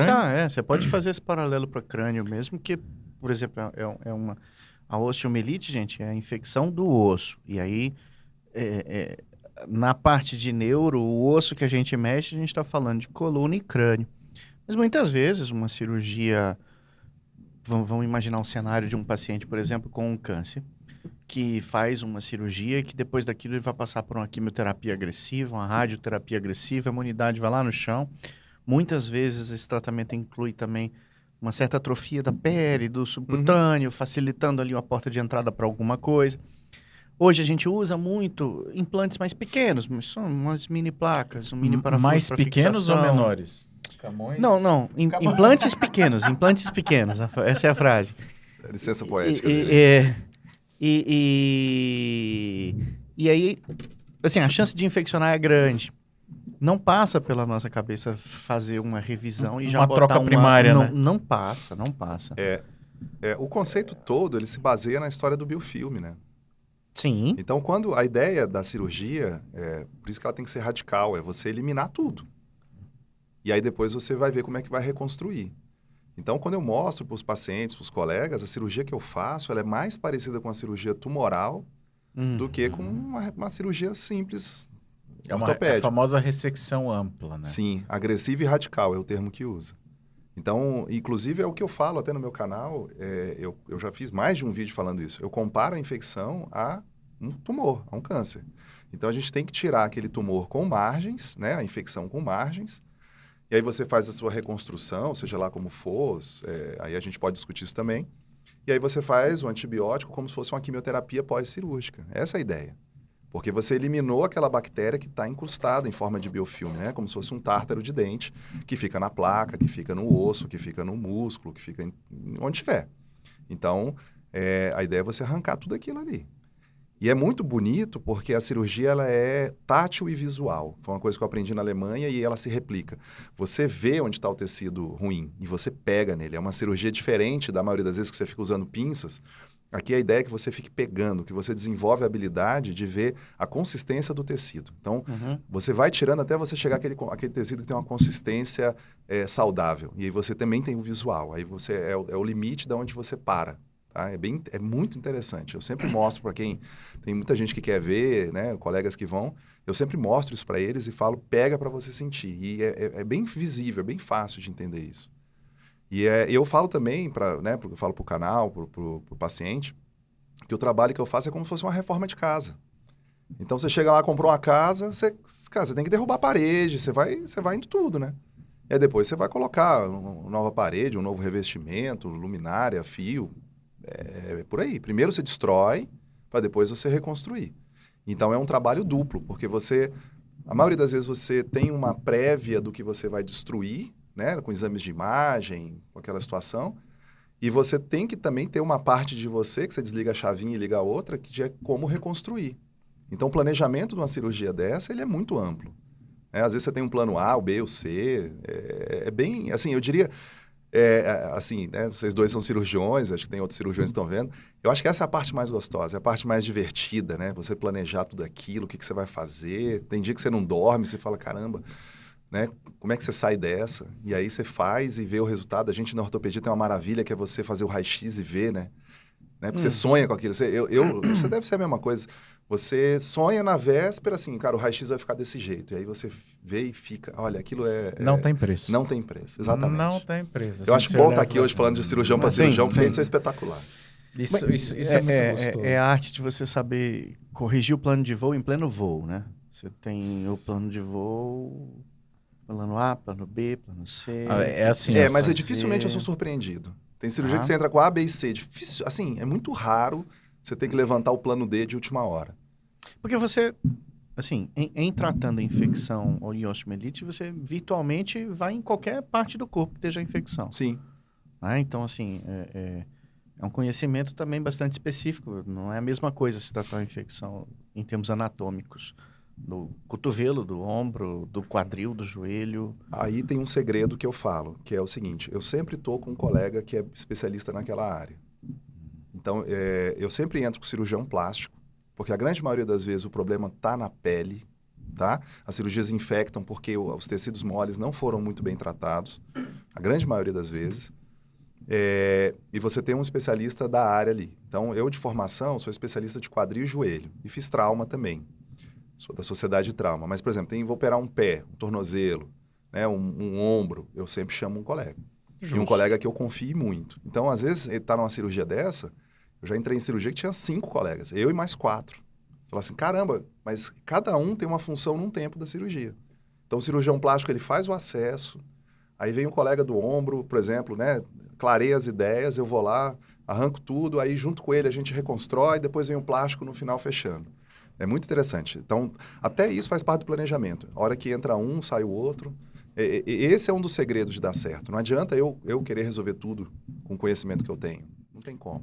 crânio? Você pode fazer esse paralelo para crânio mesmo, que, por exemplo, a osteomielite, gente, é a infecção do osso. E aí, é, na parte de neuro, o osso que a gente mexe, a gente está falando de coluna e crânio. Mas muitas vezes uma cirurgia, vamos imaginar um cenário de um paciente, por exemplo, com um câncer, que faz uma cirurgia, que depois daquilo ele vai passar por uma quimioterapia agressiva, uma radioterapia agressiva, a imunidade vai lá no chão. Muitas vezes esse tratamento inclui também uma certa atrofia da pele, do subcutâneo, facilitando ali uma porta de entrada para alguma coisa. Hoje a gente usa muito implantes mais pequenos, mas são umas mini placas, um mini parafuso Mais para pequenos ou fixação. menores? Camões? Não. Implantes pequenos, implantes pequenos. Essa é a frase. Licença poética. E aí, assim, a chance de infeccionar é grande. Não passa pela nossa cabeça fazer uma revisão e já Uma botar troca primária, não, né? não passa. O conceito todo, ele se baseia na história do biofilme, né? Sim. Então, quando a ideia da cirurgia, por isso que ela tem que ser radical, é você eliminar tudo. E aí depois você vai ver como é que vai reconstruir. Então, quando eu mostro para os pacientes, para os colegas, a cirurgia que eu faço, ela é mais parecida com a cirurgia tumoral do que com uma cirurgia simples, ortopédica. A famosa ressecção ampla, né? Sim, agressiva e radical é o termo que usa. Então, inclusive é o que eu falo até no meu canal, eu já fiz mais de um vídeo falando isso. Eu comparo a infecção a um tumor, a um câncer. Então, a gente tem que tirar aquele tumor com margens, né, a infecção com margens, e aí você faz a sua reconstrução, seja lá como for, aí a gente pode discutir isso também, e aí você faz o antibiótico como se fosse uma quimioterapia pós-cirúrgica. Essa é a ideia. Porque você eliminou aquela bactéria que está incrustada em forma de biofilme, né? Como se fosse um tártaro de dente que fica na placa, que fica no osso, que fica no músculo, que fica onde tiver. Então, a ideia é você arrancar tudo aquilo ali. E é muito bonito porque a cirurgia ela é tátil e visual. Foi uma coisa que eu aprendi na Alemanha e ela se replica. Você vê onde está o tecido ruim e você pega nele. É uma cirurgia diferente da maioria das vezes que você fica usando pinças. Aqui a ideia é que você fique pegando, que você desenvolve a habilidade de ver a consistência do tecido. Então, você vai tirando até você chegar àquele tecido que tem uma consistência saudável. E aí você também tem o visual. Aí você é o limite de onde você para. Tá? É muito interessante. Eu sempre mostro para quem... Tem muita gente que quer ver, né, colegas que vão. Eu sempre mostro isso para eles e falo, pega para você sentir. E é bem visível, é bem fácil de entender isso. E eu falo também, porque eu falo para o canal, para o paciente, que o trabalho que eu faço é como se fosse uma reforma de casa. Então, você chega lá, comprou uma casa, você tem que derrubar a parede, você vai indo tudo, né? E aí depois você vai colocar uma nova parede, um novo revestimento, luminária, fio, por aí. Primeiro você destrói, para depois você reconstruir. Então, é um trabalho duplo, porque a maioria das vezes você tem uma prévia do que você vai destruir, né, com exames de imagem, com aquela situação, e você tem que também ter uma parte de você, que você desliga a chavinha e liga a outra, que é como reconstruir. Então, o planejamento de uma cirurgia dessa, ele é muito amplo. Às vezes você tem um plano A, o B, o C, é bem, assim, eu diria, assim, né, vocês dois são cirurgiões, acho que tem outros cirurgiões que estão vendo, eu acho que essa é a parte mais gostosa, é a parte mais divertida, né, você planejar tudo aquilo, o que você vai fazer, tem dia que você não dorme, você fala, caramba... Né? Como é que você sai dessa? E aí você faz e vê o resultado. A gente na ortopedia tem uma maravilha que é você fazer o raio-x e ver, né? Porque você sonha com aquilo. Você deve ser a mesma coisa. Você sonha na véspera, assim, cara, o raio-x vai ficar desse jeito. E aí você vê e fica, olha, aquilo Não tem preço. Não tem preço, exatamente. Não tem preço. Eu acho bom estar aqui hoje falando de cirurgião para cirurgião, porque isso é espetacular. Isso é muito gostoso. É a arte de você saber corrigir o plano de voo em pleno voo, né? Você tem o plano de voo... Plano A, plano B, plano C... assim. Mas dificilmente eu sou surpreendido. Tem cirurgia que você entra com A, B e C. Difícil, assim, é muito raro você ter que levantar o plano D de última hora. Porque você, assim, em tratando a infecção ou osteomielite, você virtualmente vai em qualquer parte do corpo que esteja a infecção. Sim. Então, assim, é um conhecimento também bastante específico. Não é a mesma coisa se tratar uma infecção em termos anatômicos. Do cotovelo, do ombro, do quadril, do joelho. Aí tem um segredo que eu falo, que é o seguinte, eu sempre estou com um colega que é especialista naquela área. Então, eu sempre entro com cirurgião plástico, porque a grande maioria das vezes o problema está na pele, tá? As cirurgias infectam porque os tecidos moles não foram muito bem tratados, a grande maioria das vezes. E você tem um especialista da área ali. Então, eu de formação sou especialista de quadril e joelho. E fiz trauma também. Sou da sociedade de trauma. Mas, por exemplo, vou operar um pé, um tornozelo, né, um ombro. Eu sempre chamo um colega. Justo. E um colega que eu confie muito. Então, às vezes, ele está numa cirurgia dessa, eu já entrei em cirurgia que tinha 5 colegas. Eu e mais 4. Fala assim, caramba, mas cada um tem uma função num tempo da cirurgia. Então, o cirurgião plástico, ele faz o acesso. Aí vem um colega do ombro, por exemplo, né? Clareia as ideias, eu vou lá, arranco tudo, aí junto com ele a gente reconstrói, depois vem o plástico no final fechando. É muito interessante. Então, até isso faz parte do planejamento. A hora que entra um, sai o outro. Esse é um dos segredos de dar certo. Não adianta eu querer resolver tudo com o conhecimento que eu tenho. Não tem como.